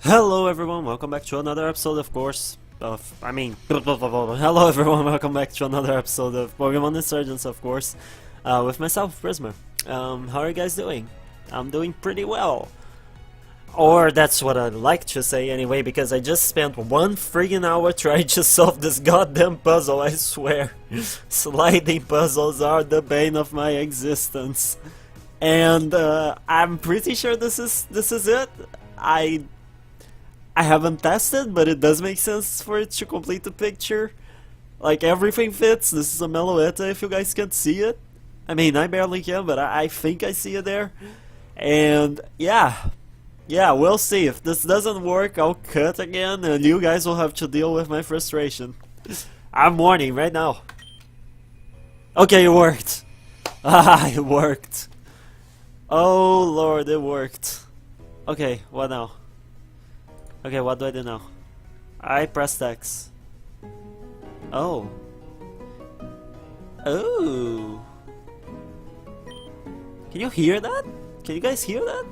Hello everyone, welcome back to another episode hello everyone, welcome back to another episode of Pokémon Insurgence, of course, with myself, Przmer. How are you guys doing? I'm doing pretty well. Or that's what I'd like to say anyway, because I just spent 1 friggin' hour trying to solve this goddamn puzzle, I swear. Sliding puzzles are the bane of my existence. And I'm pretty sure this is it. I haven't tested, but it does make sense for it to complete the picture. Like, everything fits. This is a Meloetta, if you guys can't see it. I mean, I barely can, but I think I see it there. And yeah, we'll see. If this doesn't work, I'll cut again, and you guys will have to deal with my frustration. I'm warning right now. Okay, it worked. It worked. Oh lord, it worked. Okay, what now? Okay, what do I do now? I pressed X. Oh. Oh. Can you hear that? Can you guys hear that?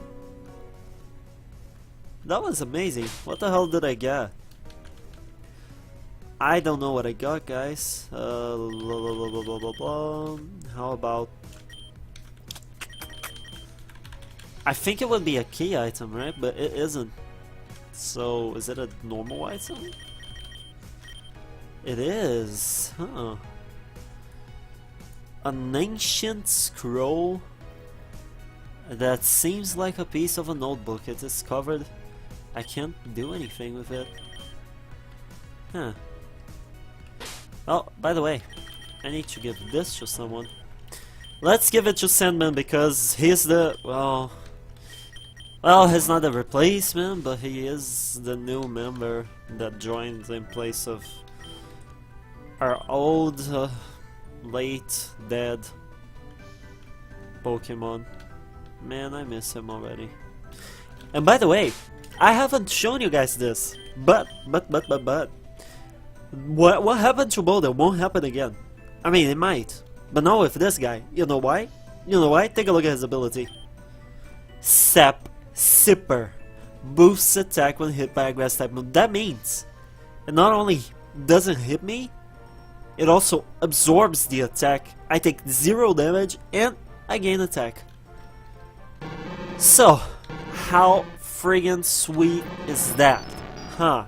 That was amazing. What the hell did I get? I don't know what I got, guys. How about... I think it would be a key item, right? But it isn't. So, is it a normal item? It is, huh? An ancient scroll that seems like a piece of a notebook. It is covered. I can't do anything with it. Huh. Oh, by the way, I need to give this to someone. Let's give it to Sandman because he's the, well, he's not a replacement, but he is the new member that joined in place of our old, late, dead Pokemon. Man, I miss him already. And by the way, I haven't shown you guys this, but what happened to Boulder won't happen again. I mean, it might, but not with this guy. You know why? You know why? Take a look at his ability. Sipper boosts attack when hit by a grass type move. That means it not only doesn't hit me, it also absorbs the attack. I take 0 damage and I gain attack. So, how friggin' sweet is that? Huh?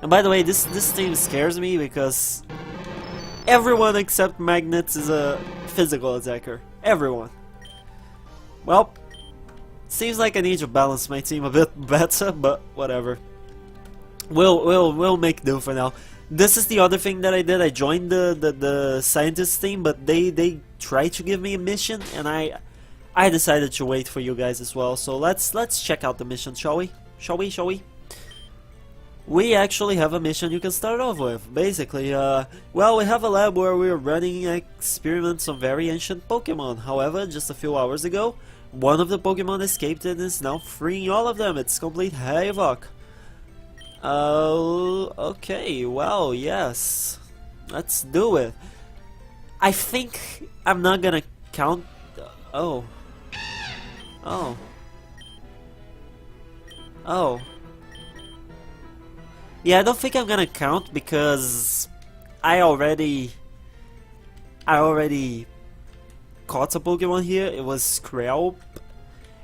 And by the way, this team scares me because everyone except Magnets is a physical attacker. Everyone. Well, seems like I need to balance my team a bit better, but whatever. We'll make do for now. This is the other thing that I did. I joined the scientist team, but they tried to give me a mission, and I decided to wait for you guys as well. So let's check out the mission, shall we? Shall we? We actually have a mission you can start off with. Basically, well, we have a lab where we're running experiments on very ancient Pokemon. However, just a few hours ago, one of the Pokemon escaped and is now freeing all of them. It's complete havoc. Okay, well, yes. Let's do it. I think I'm not gonna count... Oh. Yeah, I don't think I'm gonna count because I already caught a Pokemon here. It was Skrelp.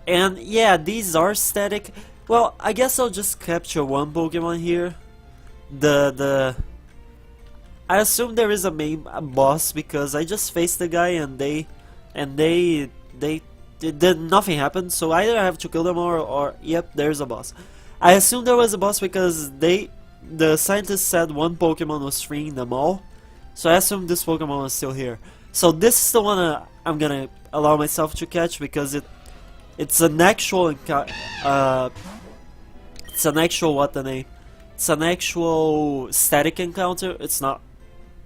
And yeah, these are static. Well, I guess I'll just capture one Pokemon here. I assume there is a main boss because I just faced the guy and nothing happened. So either I have to kill them or yep, there's a boss. I assume there was a boss because the scientists said one Pokemon was freeing them all. So I assume this Pokemon was still here. So this is the one I'm gonna allow myself to catch because it's an actual it's an actual static encounter. It's not.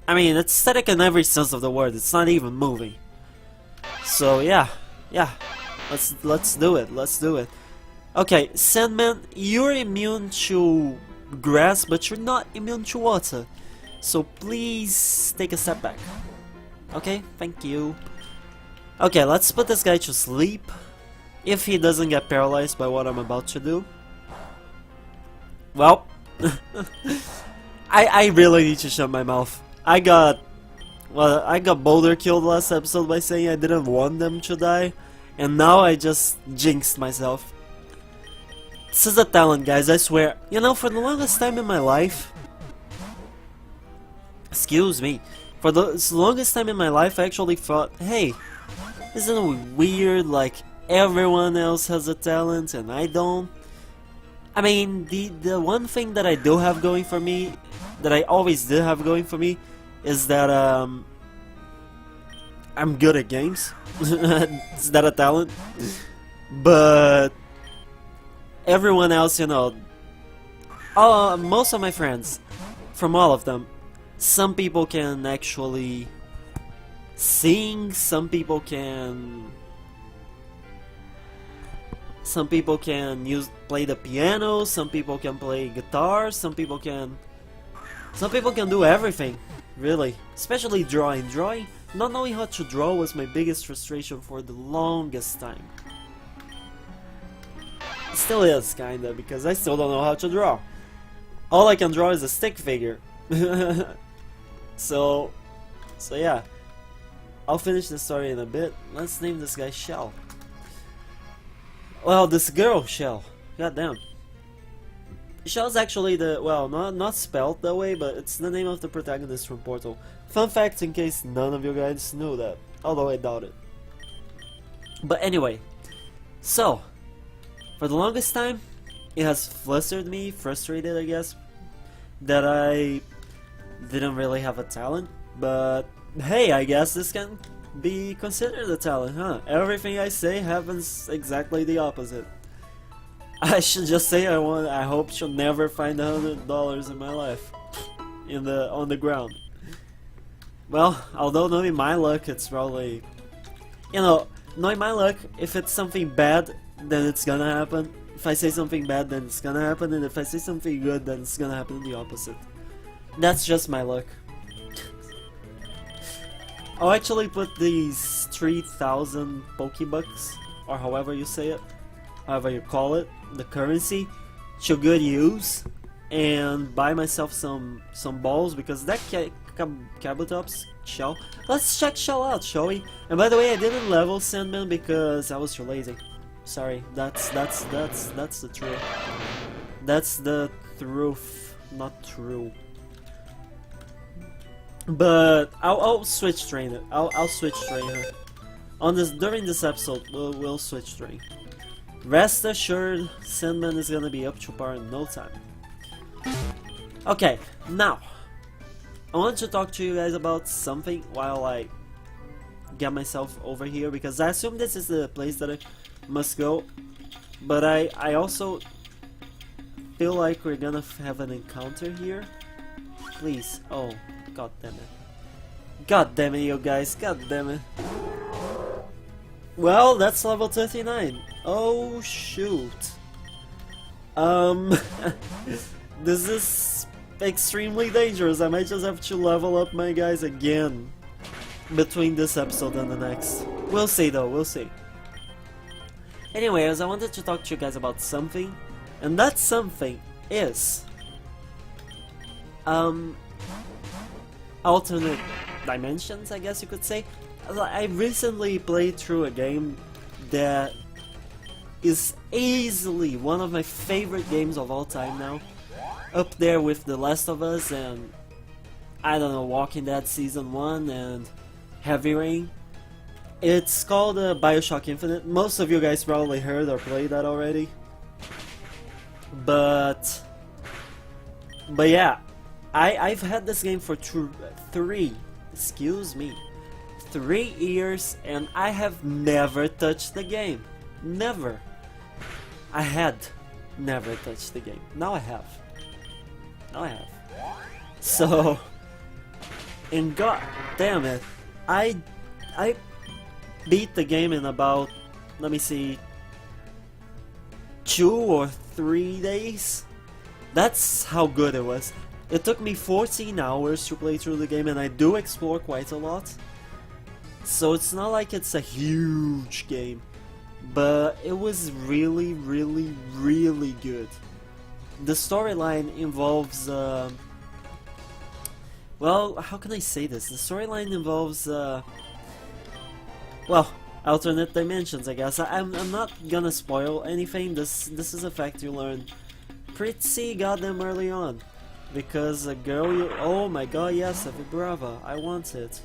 I mean, it's static in every sense of the word. It's not even moving. So yeah. Let's do it. Okay, Sandman, you're immune to grass, but you're not immune to water. So please take a step back. Okay, thank you. Okay, let's put this guy to sleep. If he doesn't get paralyzed by what I'm about to do. Well, I really need to shut my mouth. I got Boulder killed last episode by saying I didn't want them to die, and now I just jinxed myself. This is a talent, guys, I swear. You know, for the longest time in my life... Excuse me. For the longest time in my life, I actually thought, hey, isn't it weird, like, everyone else has a talent and I don't? I mean, the one thing that I do have going for me, that I always did have going for me, is that, I'm good at games. Is that a talent? But... everyone else, you know, most of my friends, from all of them, some people can actually sing, some people can play the piano, some people can play guitar, some people can do everything, really. Especially drawing. Not knowing how to draw was my biggest frustration for the longest time. Still is, kinda, because I still don't know how to draw. All I can draw is a stick figure. So yeah. I'll finish the story in a bit. Let's name this guy Shell. Well, this girl, Shell. Goddamn. Shell's actually the... well, not spelled that way, but it's the name of the protagonist from Portal. Fun fact in case none of you guys knew that. Although I doubt it. But anyway. So... for the longest time, it has frustrated I guess, that I didn't really have a talent, but hey, I guess this can be considered a talent, huh? Everything I say happens exactly the opposite. I should just say I hope to never find $100 in my life, on the ground. Well, although knowing my luck, it's probably, you know, knowing my luck, if it's something bad, then it's gonna happen. If I say something bad, then it's gonna happen, and if I say something good, then it's gonna happen the opposite. That's just my luck. I'll actually put these 3,000 Pokebucks, or however you say it, however you call it, the currency, to good use, and buy myself some balls, because that Kabutops Shell. Let's check Shell out, shall we? And by the way, I didn't level Sandman because I was too lazy. Sorry, that's the truth. That's the truth, not true. But I'll switch train it. I'll switch train her. During this episode, we'll switch train. Rest assured, Sandman is gonna be up to par in no time. Okay, now I want to talk to you guys about something while I get myself over here, because I assume this is the place that I must go, but I also feel like we're gonna have an encounter here. Please. Oh, god damn it. God damn it, you guys. God damn it. Well, that's level 39. Oh shoot. This is extremely dangerous. I might just have to level up my guys again between this episode and the next. We'll see though, we'll see. Anyways, I wanted to talk to you guys about something, and that something is alternate dimensions, I guess you could say. I recently played through a game that is easily one of my favorite games of all time now, up there with The Last of Us and, I don't know, Walking Dead Season 1 and Heavy Rain. It's called Bioshock Infinite. Most of you guys probably heard or played that already. But yeah, I've had this game for 3 years, and I have never touched the game. Never. I had never touched the game. Now I have. So, and god damn it, I beat the game in about, let me see, 2 or 3 days. That's how good it was. It took me 14 hours to play through the game, and I do explore quite a lot. So it's not like it's a huge game, but it was really, really, really good. the storyline involves well, how can I say this? The storyline involves well, alternate dimensions, I guess. I'm not gonna spoil anything. This is a fact you learn pretty goddamn early on, because a girl you, oh my god, yes, Evi Brava, I want it.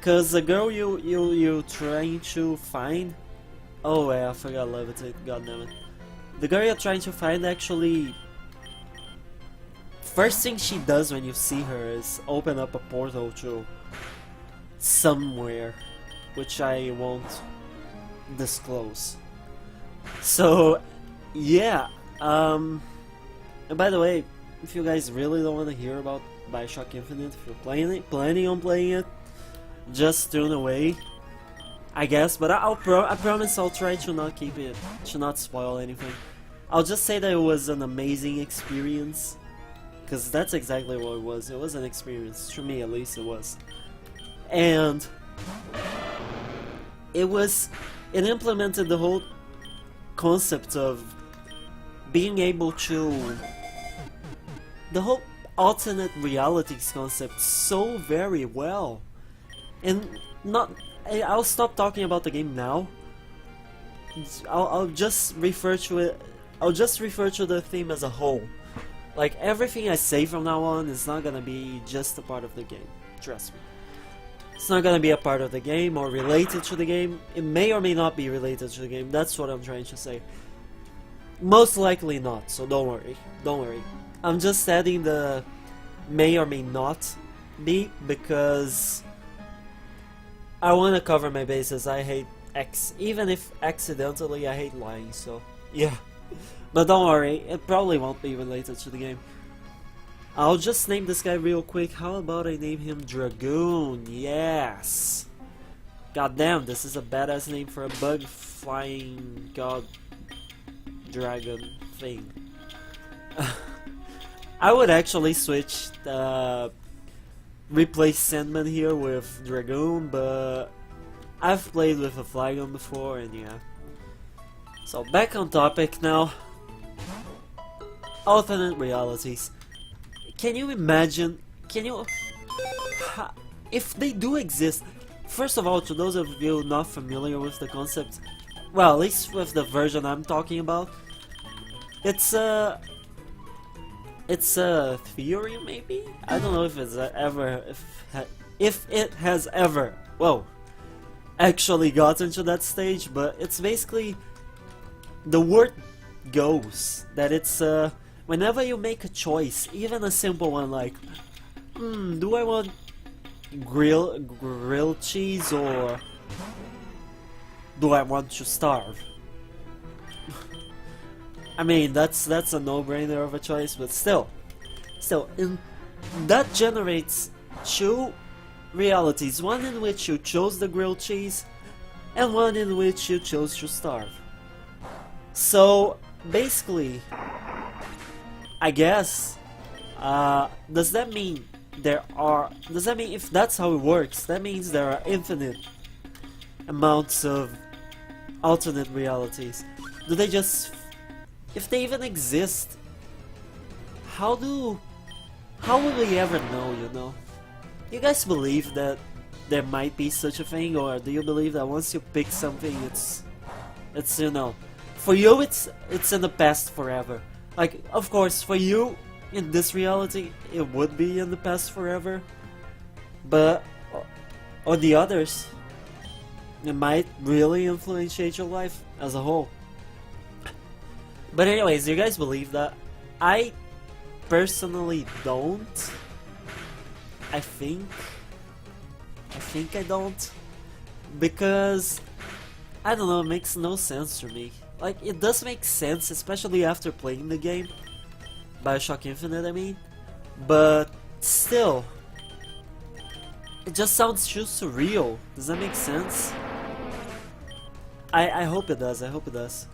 Cause the girl you trying to find, oh yeah, I forgot levitate, goddammit. The girl you're trying to find actually, first thing she does when you see her is open up a portal to somewhere, which I won't disclose. So yeah, and by the way, if you guys really don't want to hear about Bioshock Infinite, if you're planning on playing it, just tune away, I guess. But I promise I'll try to not keep it, to not spoil anything. I'll just say that it was an amazing experience, because that's exactly what it was. It was an experience, to me at least it was. And it implemented the whole concept of being able to, the whole alternate realities concept so very well. And I'll stop talking about the game now. I'll just refer to it. I'll just refer to the theme as a whole. Like, everything I say from now on is not gonna be just a part of the game. Trust me. It's not gonna be a part of the game or related to the game. It may or may not be related to the game. That's what I'm trying to say. Most likely not, so don't worry. Don't worry. I'm just adding the may or may not be, because I want to cover my bases. I hate even if accidentally, I hate lying, so yeah. But don't worry, it probably won't be related to the game. I'll just name this guy real quick. How about I name him Dragoon? Yes! God damn, this is a badass name for a bug flying god dragon thing. I would actually switch replace Sandman here with Dragoon, but I've played with a Flygon before, and yeah. So back on topic now. Alternate realities. Can you imagine? If they do exist? First of all, to those of you not familiar with the concept, well, at least with the version I'm talking about, it's a theory, maybe? I don't know if it's if it has ever, whoa, actually gotten to that stage, but it's basically, the word goes that it's whenever you make a choice, even a simple one like, do I want grilled cheese or do I want to starve? I mean, that's a no-brainer of a choice, but still, that generates two realities, one in which you chose the grilled cheese, and one in which you chose to starve. So, basically, I guess, does that mean if that's how it works, that means there are infinite amounts of alternate realities? Do they just, if they even exist, how will we ever know, you know? Do you guys believe that there might be such a thing, or do you believe that once you pick something, it's you know, for you it's in the past forever? Like, of course, for you, in this reality, it would be in the past forever, but on the others, it might really influence your life as a whole. But anyways, do you guys believe that? I personally don't. I think I don't, because I don't know, it makes no sense to me. Like, it does make sense, especially after playing the game, Bioshock Infinite, I mean, but still, it just sounds too surreal. Does that make sense? I hope it does. I hope it does.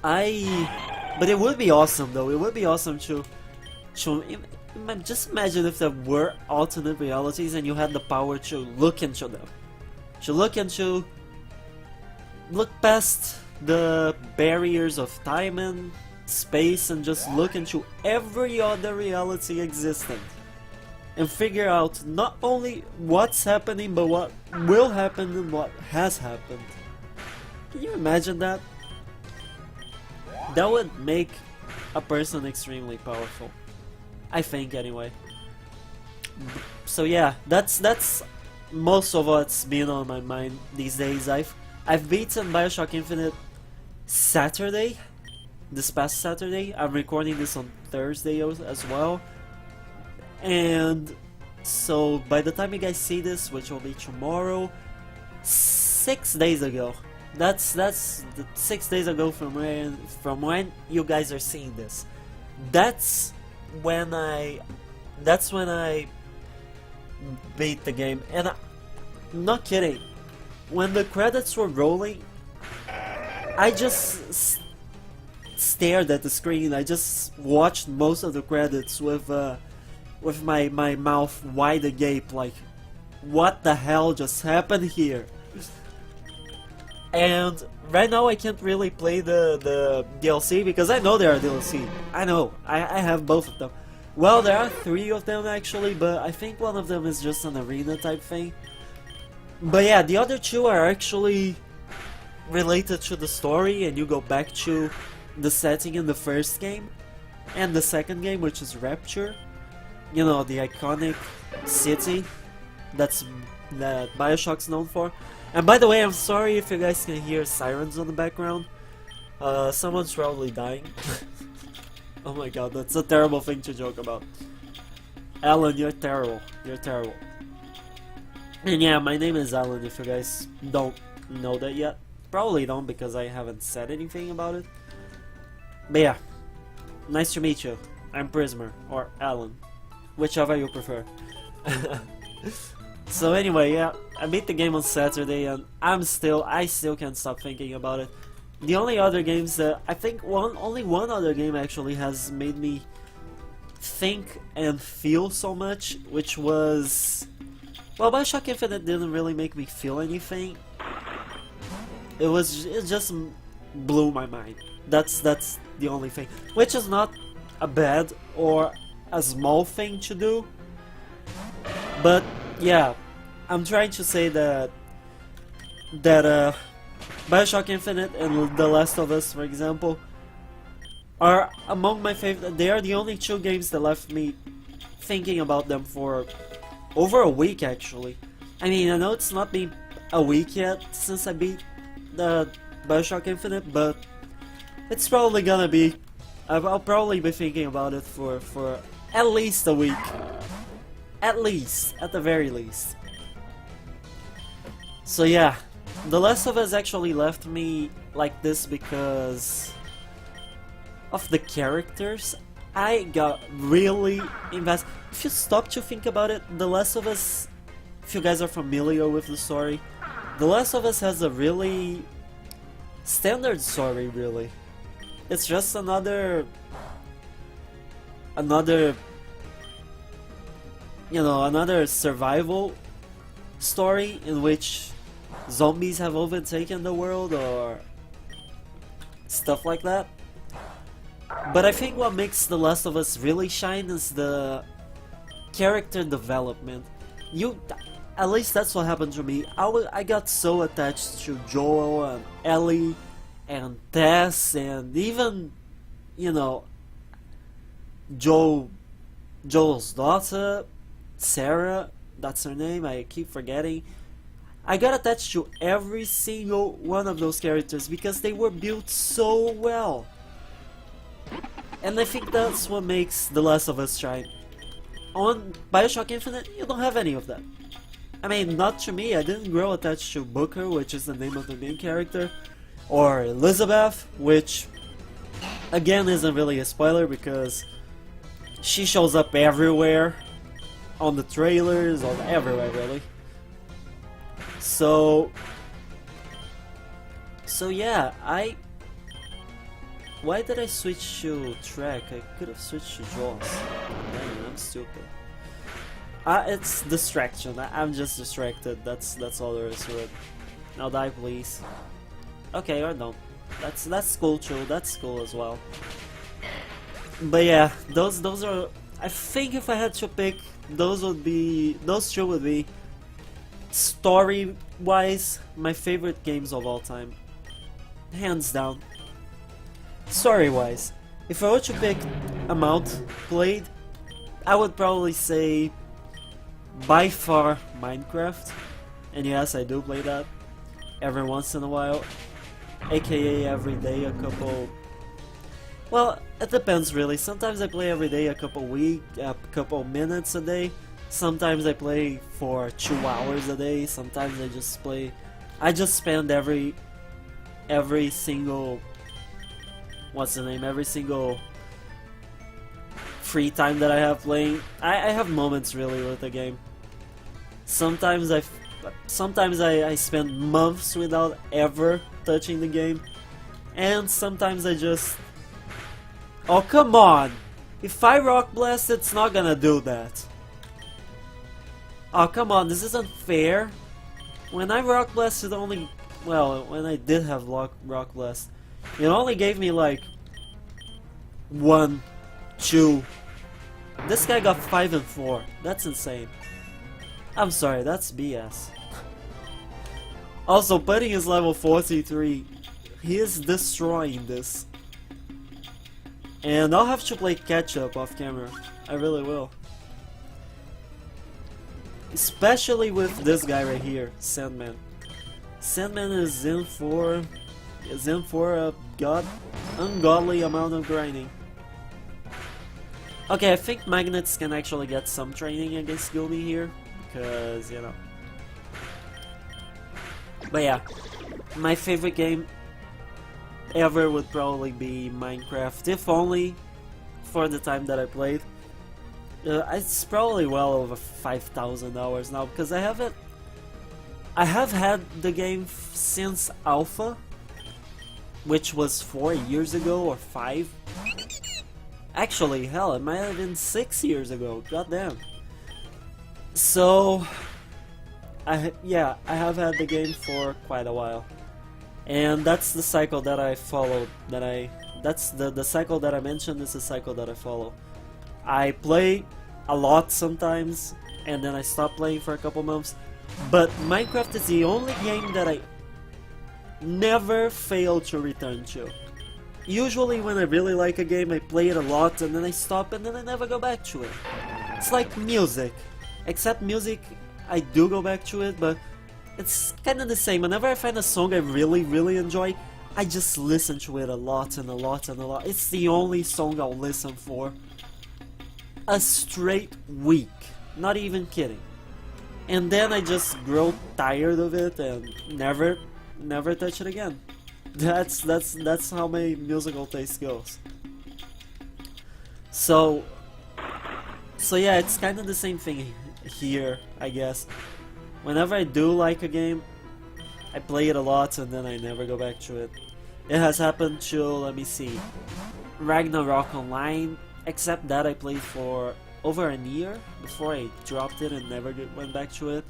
But it would be awesome, though. It would be awesome to just imagine if there were alternate realities and you had the power to look into them. To look past the barriers of time and space and just look into every other reality existent and figure out not only what's happening but what will happen and what has happened. Can you imagine that? That would make a person extremely powerful, I think, anyway. So yeah, that's most of what's been on my mind these days. I've beaten Bioshock Infinite Saturday, this past Saturday. I'm recording this on Thursday as well, and so by the time you guys see this, which will be tomorrow, 6 days ago. That's 6 days ago from when you guys are seeing this. That's when I beat the game, and I'm not kidding. When the credits were rolling, I just stared at the screen. I just watched most of the credits with my mouth wide agape, like, what the hell just happened here? And right now I can't really play the DLC because I know there are DLC. I know, I have both of them. Well, there are 3 of them actually, but I think one of them is just an arena type thing. But yeah, the other 2 are actually related to the story, and you go back to the setting in the first game and the second game, which is Rapture. You know, the iconic city that Bioshock's known for. And by the way, I'm sorry if you guys can hear sirens on the background. Someone's probably dying. Oh my god, that's a terrible thing to joke about. Alan, you're terrible. You're terrible. And yeah, my name is Alan, if you guys don't know that yet. Probably don't, because I haven't said anything about it. But yeah, nice to meet you. I'm Przmer, or Alan, whichever you prefer. So anyway, yeah, I beat the game on Saturday, and I still can't stop thinking about it. The only other games that I think only one other game actually has made me think and feel so much, which was, well, Bioshock Infinite didn't really make me feel anything. It just blew my mind. That's the only thing, which is not a bad or a small thing to do. But yeah, I'm trying to say that Bioshock Infinite and The Last of Us, for example, are among my favorite. They are the only 2 games that left me thinking about them for over a week, actually. I mean, I know it's not been a week yet since I beat the Bioshock Infinite, but it's probably gonna be. I'll probably be thinking about it for at least a week. At least, at the very least. So yeah, The Last of Us actually left me like this because of the characters. I got really invested. If you stop to think about it, The Last of Us, if you guys are familiar with the story, The Last of Us has a really standard story, really. It's just another survival story in which zombies have overtaken the world or stuff like that. But I think what makes The Last of Us really shine is the character development. At least that's what happened to me. I got so attached to Joel and Ellie and Tess and even, you know, Joel's daughter, Sarah, that's her name, I keep forgetting. I got attached to every single one of those characters because they were built so well. And I think that's what makes The Last of Us shine. On Bioshock Infinite, you don't have any of that. I mean, not to me, I didn't grow attached to Booker, which is the name of the main character, or Elizabeth, which again isn't really a spoiler because she shows up everywhere, on the trailers, or everywhere really. So yeah, why did I switch to track? I could have switched to Jaws. Dang, I'm stupid. It's distraction. I'm just distracted. That's all there is to it. Now die, please. Okay, or don't. That's cool too. That's cool as well. But yeah, those are. I think if I had to pick, those two would be story-wise my favorite games of all time, hands down. Story-wise, if I were to pick amount played, I would probably say by far Minecraft. And yes, I do play that every once in a while, aka every day a couple. Well, it depends really. Sometimes I play every day a couple minutes a day. Sometimes I play for 2 hours a day. Sometimes I just play. I just spend every single. What's the name? Every single free time that I have playing. I have moments really with the game. Sometimes I spend months without ever touching the game, and sometimes I just. Oh come on! If I Rock Blast, it's not gonna do that. Oh come on, this isn't fair. When I Rock Blast, it only. Well, when I did have Rock Blast, it only gave me like 1, 2. This guy got 5 and 4. That's insane. I'm sorry, that's BS. Also, Pudding is level 43. He is destroying this. And I'll have to play catch up off camera. I really will. Especially with this guy right here, Sandman. Sandman is in for a ungodly amount of grinding. Okay, I think Magnets can actually get some training against Goomy here, because, you know. But yeah, my favorite game ever would probably be Minecraft, if only for the time that I played. It's probably well over 5,000 hours now, because I have had the game since Alpha, which was 4 years ago or 5. Actually, hell, it might have been 6 years ago. Goddamn. So, I have had the game for quite a while, and that's the cycle that I followed. That's the cycle that I mentioned is the cycle that I follow. I play a lot sometimes, and then I stop playing for a couple months. But Minecraft is the only game that I never fail to return to. Usually when I really like a game, I play it a lot, and then I stop, and then I never go back to it. It's like music. Except music, I do go back to it, but it's kind of the same. Whenever I find a song I really, really enjoy, I just listen to it a lot and a lot and a lot. It's the only song I'll listen for a straight week. Not even kidding. And then I just grow tired of it and never touch it again. That's how my musical taste goes. So yeah, it's kind of the same thing here, I guess. Whenever I do like a game, I play it a lot and then I never go back to it. It has happened to, let me see, Ragnarok Online, except that I played for over a year before I dropped it and never went back to it.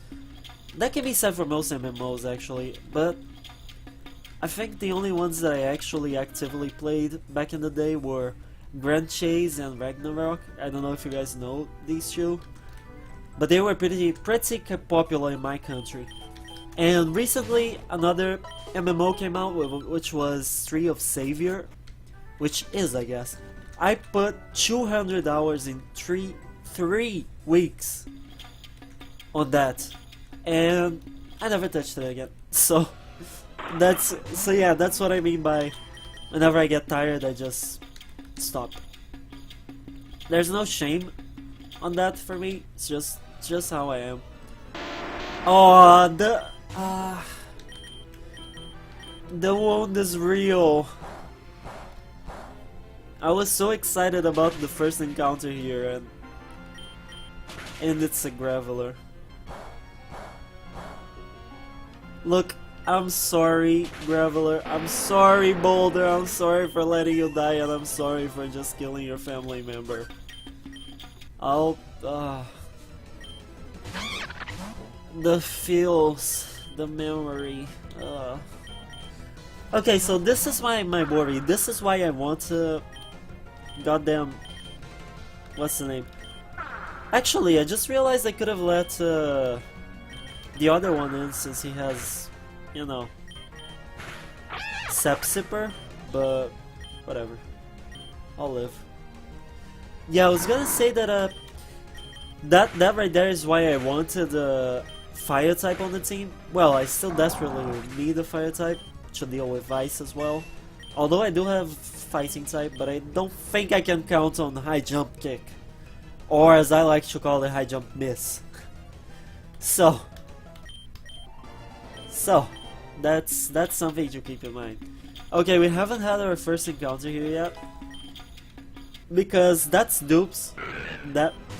That can be said for most MMOs actually, but I think the only ones that I actually actively played back in the day were Grand Chase and Ragnarok. I don't know if you guys know these two, but they were pretty popular in my country. And recently another MMO came out, which was Tree of Savior, which is, I guess, I put 200 hours in 3 weeks on that, and I never touched it again. So yeah, that's what I mean by whenever I get tired, I just stop. There's no shame on that for me. It's just how I am. Oh, the wound is real. I was so excited about the first encounter here, and it's a Graveler. Look, I'm sorry, Graveler. I'm sorry, Boulder. I'm sorry for letting you die, and I'm sorry for just killing your family member. The feels, the memory. Okay, so this is my worry. This is why I want to... Goddamn... What's the name? Actually, I just realized I could have let the other one in since he has, you know, Sep Sipper, but whatever. I'll live. Yeah, I was gonna say that that right there is why I wanted the fire type on the team. Well, I still desperately need a fire type to deal with ice as well. Although I do have fighting type, but I don't think I can count on high jump kick. Or as I like to call it, high jump miss. So that's something to keep in mind. Okay, we haven't had our first encounter here yet. Because that's dupes.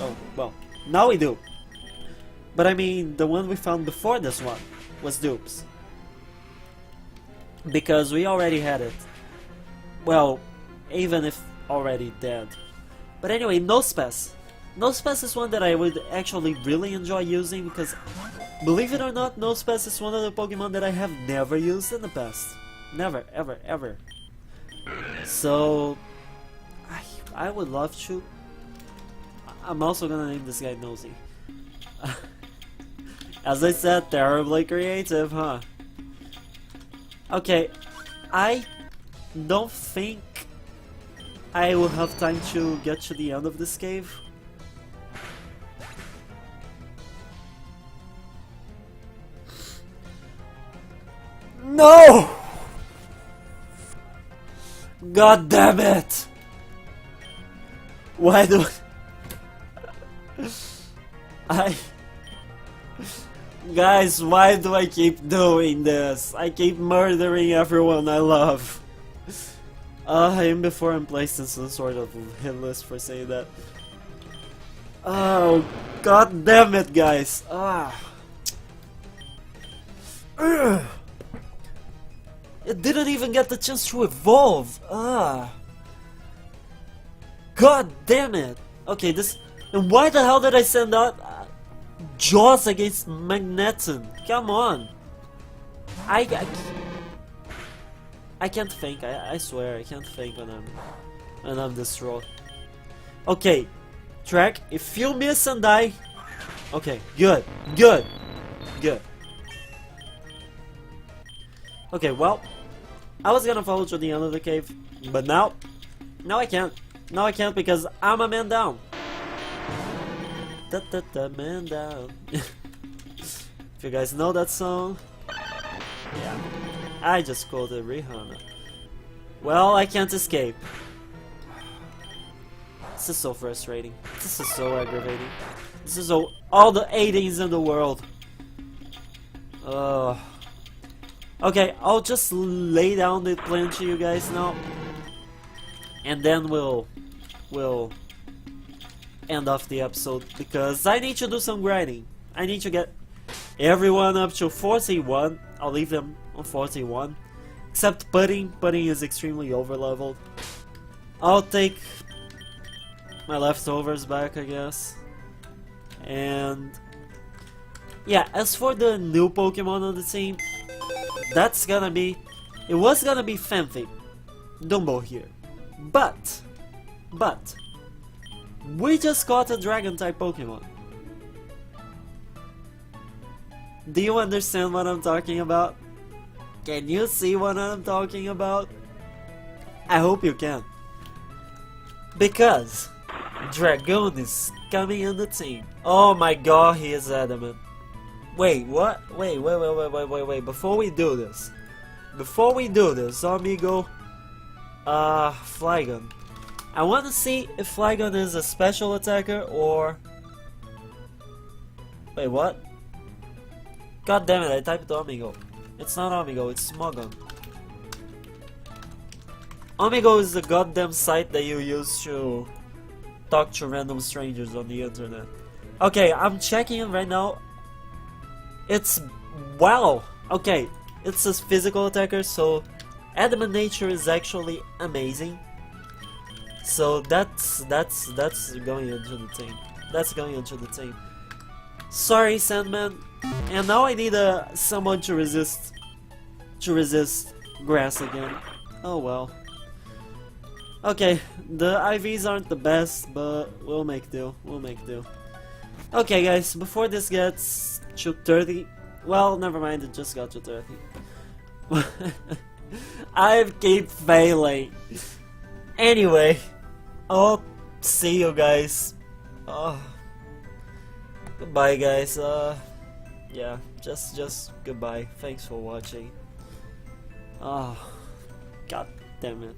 Oh, well, now we do. But I mean, the one we found before this one was dupes. Because we already had it. Well, even if already dead. But anyway, Nospes. Nospes is one that I would actually really enjoy using because, believe it or not, Nospes is one of the Pokemon that I have never used in the past. Never, ever, ever. So, I would love to. I'm also gonna name this guy Nosy. As I said, terribly creative, huh? Okay, I don't think I will have time to get to the end of this cave. No! God damn it! Why do Guys, why do I keep doing this? I keep murdering everyone I love. Even before I'm placed in some sort of hit list for saying that. Oh, god damn it, guys. It didn't even get the chance to evolve. God damn it. Okay, this... And why the hell did I send out Jaws against Magneton? Come on. I can't think. I swear I can't think when I'm distraught. Okay, Track. If you miss and die, okay, good. Okay, well, I was gonna follow to the end of the cave, but now I can't. Now I can't because I'm a man down. Man down. If you guys know that song, yeah, I just quoted Rihanna. Well, I can't escape. This is so frustrating. This is so aggravating. This is all the 80s in the world. Okay, I'll just lay down the plan to you guys now, and then we'll end off the episode because I need to do some grinding. I need to get everyone up to 41. I'll leave them on 41, except Pudding. Pudding is extremely overleveled. I'll take my leftovers back, I guess. And yeah, as for the new Pokemon on the team, that's gonna be... It was gonna be Fanfi, Dumbo here, but we just caught a Dragon-type Pokemon. Do you understand what I'm talking about? Can you see what I'm talking about? I hope you can. Because Dragoon is coming in the team. Oh my god, he is adamant. Wait, what? Wait. Before we do this, amigo, Flygon. I want to see if Flygon is a special attacker or... Wait, what? God damn it, I typed Amigo. It's not Amigo, it's Smogon. Amigo is the goddamn site that you use to talk to random strangers on the internet. Okay, I'm checking it right now. It's... Wow! Okay, it's a physical attacker, so Adamant Nature is actually amazing. So that's going into the team. That's going into the team. Sorry, Sandman. And now I need someone to resist grass again. Oh well. Okay, the IVs aren't the best, but we'll make do. We'll make do. Okay, guys, before this gets to 30, well, never mind, it just got to 30. I keep failing. Anyway, I'll see you guys. Goodbye, guys. Yeah, just goodbye. Thanks for watching. God damn it.